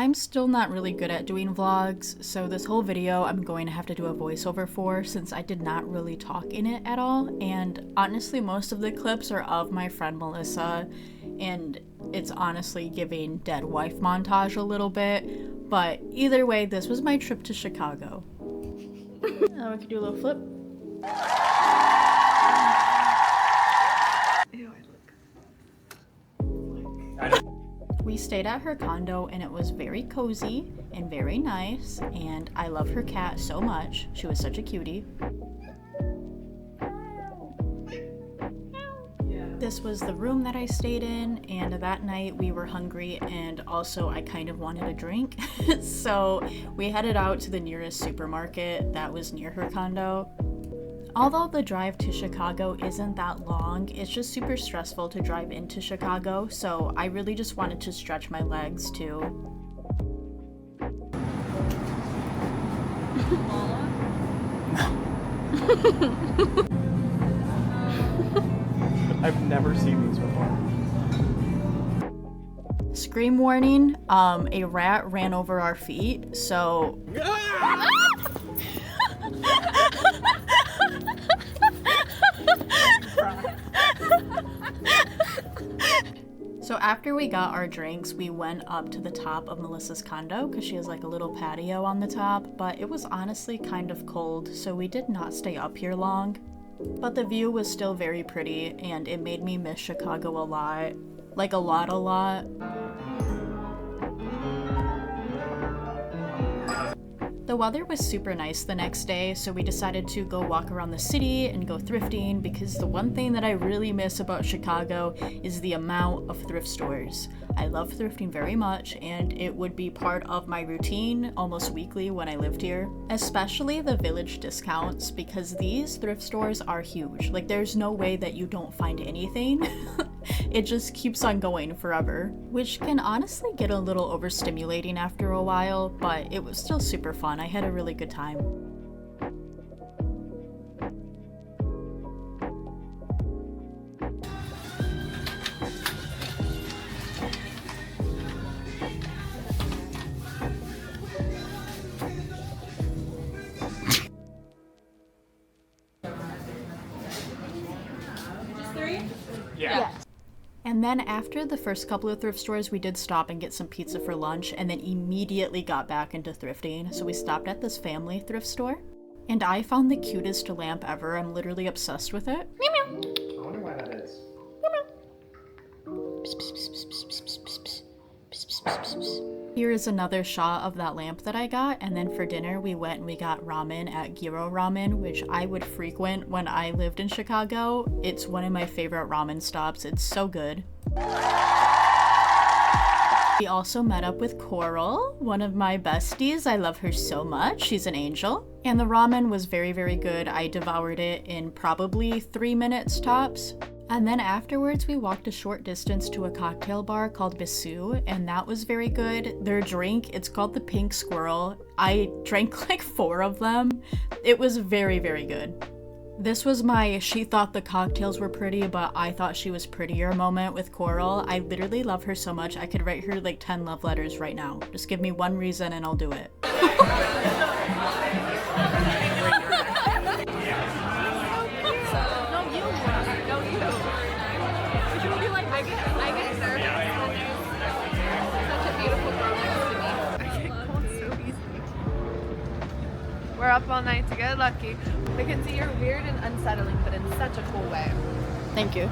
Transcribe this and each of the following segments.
I'm still not really good at doing vlogs, so this whole video I'm going to have to do a voiceover for since I did not really talk in it at all, and honestly most of the clips are of my friend Melissa, and it's honestly giving dead wife montage a little bit, but either way, this was my trip to Chicago. Now we can do a little flip. Ew, I look. We stayed at her condo and it was very cozy and very nice, and I love her cat so much. She was such a cutie. This was the room that I stayed in, and that night we were hungry and also I kind of wanted a drink. So we headed out to the nearest supermarket that was near her condo. Although the drive to Chicago isn't that long, it's just super stressful to drive into Chicago, so I really just wanted to stretch my legs too. I've never seen these before. Scream warning, a rat ran over our feet, so... So after we got our drinks, we went up to the top of Melissa's condo because she has like a little patio on the top, but it was honestly kind of cold, so we did not stay up here long. But the view was still very pretty, and it made me miss Chicago a lot. Like a lot. The weather was super nice the next day, so we decided to go walk around the city and go thrifting, because the one thing that I really miss about Chicago is the amount of thrift stores. I love thrifting very much, and it would be part of my routine almost weekly when I lived here. Especially the village discounts, because these thrift stores are huge. Like, there's no way that you don't find anything. It just keeps on going forever, which can honestly get a little overstimulating after a while, but it was still super fun. I had a really good time. Just 3? Yeah. And then after the first couple of thrift stores, we did stop and get some pizza for lunch, and then immediately got back into thrifting. So we stopped at this family thrift store, and I found the cutest lamp ever. I'm literally obsessed with it. I wonder why that is. Here is another shot of that lamp that I got, and then for dinner we went and we got ramen at Gyro Ramen, which I would frequent when I lived in Chicago. It's one of my favorite ramen stops. It's so good. We also met up with Coral, one of my besties. I love her so much. She's an angel. And the ramen was very, very good. I devoured it in probably 3 minutes tops. And then afterwards, we walked a short distance to a cocktail bar called Bisou, and that was very good. Their drink, it's called the Pink Squirrel. I drank like 4 of them. It was very, very good. This was my she thought the cocktails were pretty, but I thought she was prettier moment with Coral. I literally love her so much. I could write her like 10 love letters right now. Just give me one reason and I'll do it. We're up all night to get lucky. Mackenzie, you're weird and unsettling, but in such a cool way. Thank you.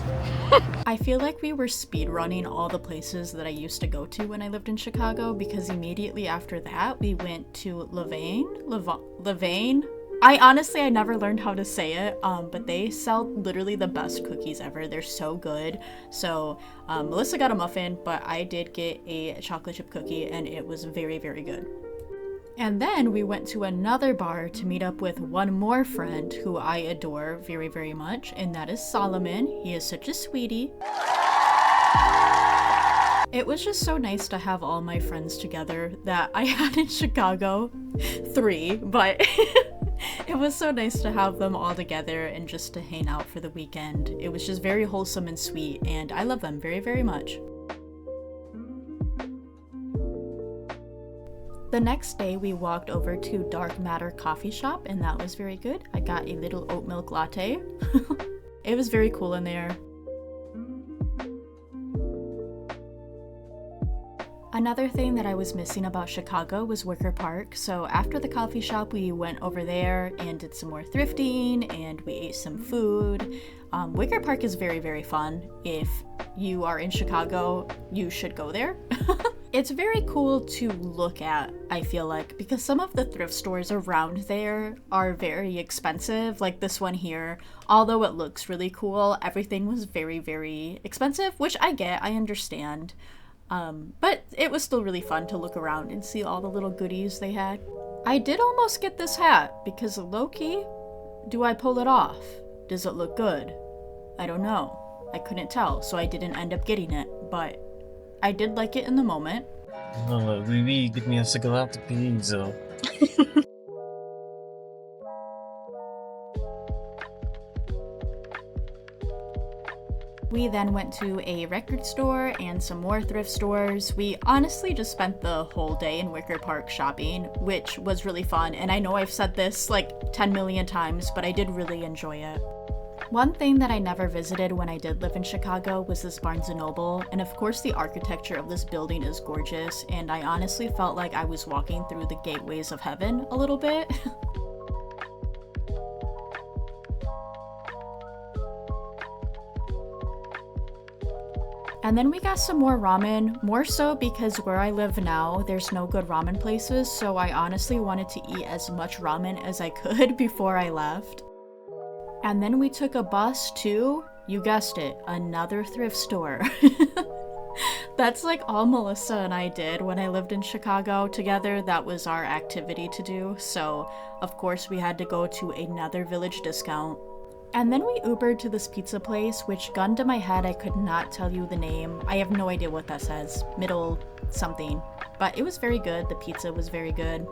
I feel like we were speed running all the places that I used to go to when I lived in Chicago, because immediately after that we went to Levain. I never learned how to say it, but they sell literally the best cookies ever. They're so good. So Melissa got a muffin, but I did get a chocolate chip cookie, and it was very, very good. And then we went to another bar to meet up with one more friend who I adore very, very much, and that is Solomon. He is such a sweetie. It was just so nice to have all my friends together that I had in Chicago. 3, but it was so nice to have them all together and just to hang out for the weekend. It was just very wholesome and sweet, and I love them very, very much. The next day, we walked over to Dark Matter Coffee Shop, and that was very good. I got a little oat milk latte. It was very cool in there. Another thing that I was missing about Chicago was Wicker Park, so after the coffee shop we went over there and did some more thrifting and we ate some food. Wicker Park is very, very fun. If you are in Chicago, you should go there. It's very cool to look at, I feel like, because some of the thrift stores around there are very expensive, like this one here. Although it looks really cool, everything was very, very expensive, which I get, I understand. But it was still really fun to look around and see all the little goodies they had. I did almost get this hat because low-key, do I pull it off? Does it look good? I don't know. I couldn't tell, so I didn't end up getting it, but I did like it in the moment. Oh, oui, give me a cigarette, please. We then went to a record store and some more thrift stores. We honestly just spent the whole day in Wicker Park shopping, which was really fun. And I know I've said this like 10 million times, but I did really enjoy it. One thing that I never visited when I did live in Chicago was this Barnes & Noble, and of course the architecture of this building is gorgeous, and I honestly felt like I was walking through the gateways of heaven a little bit. And then we got some more ramen, more so because where I live now, there's no good ramen places, so I honestly wanted to eat as much ramen as I could before I left. And then we took a bus to, you guessed it, another thrift store. That's like all Melissa and I did when I lived in Chicago together. That was our activity to do, so of course we had to go to another Village Discount. And then we Ubered to this pizza place, which, gun to my head, I could not tell you the name. I have no idea what that says. Middle something. But it was very good. The pizza was very good.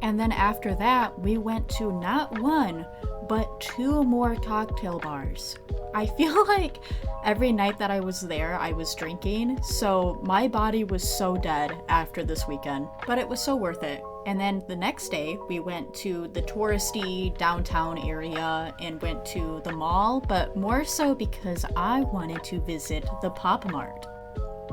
And then after that, we went to not one, but 2 more cocktail bars. I feel like every night that I was there, I was drinking, so my body was so dead after this weekend. But it was so worth it. And then the next day, we went to the touristy downtown area and went to the mall, but more so because I wanted to visit the Pop Mart.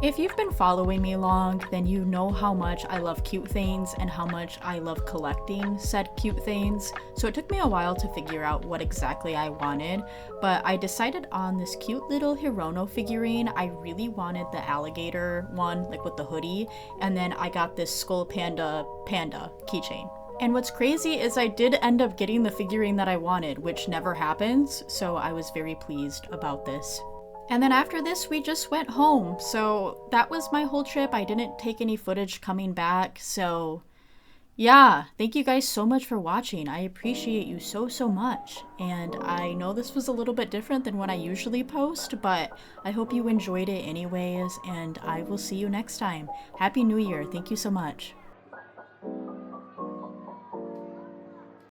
If you've been following me long, then you know how much I love cute things and how much I love collecting said cute things. So it took me a while to figure out what exactly I wanted, but I decided on this cute little Hirono figurine. I really wanted the alligator one, like with the hoodie, and then I got this skull panda keychain. And what's crazy is I did end up getting the figurine that I wanted, which never happens, so I was very pleased about this. And then after this, we just went home. So that was my whole trip. I didn't take any footage coming back. So yeah, thank you guys so much for watching. I appreciate you so, so much. And I know this was a little bit different than what I usually post, but I hope you enjoyed it anyways. And I will see you next time. Happy New Year. Thank you so much.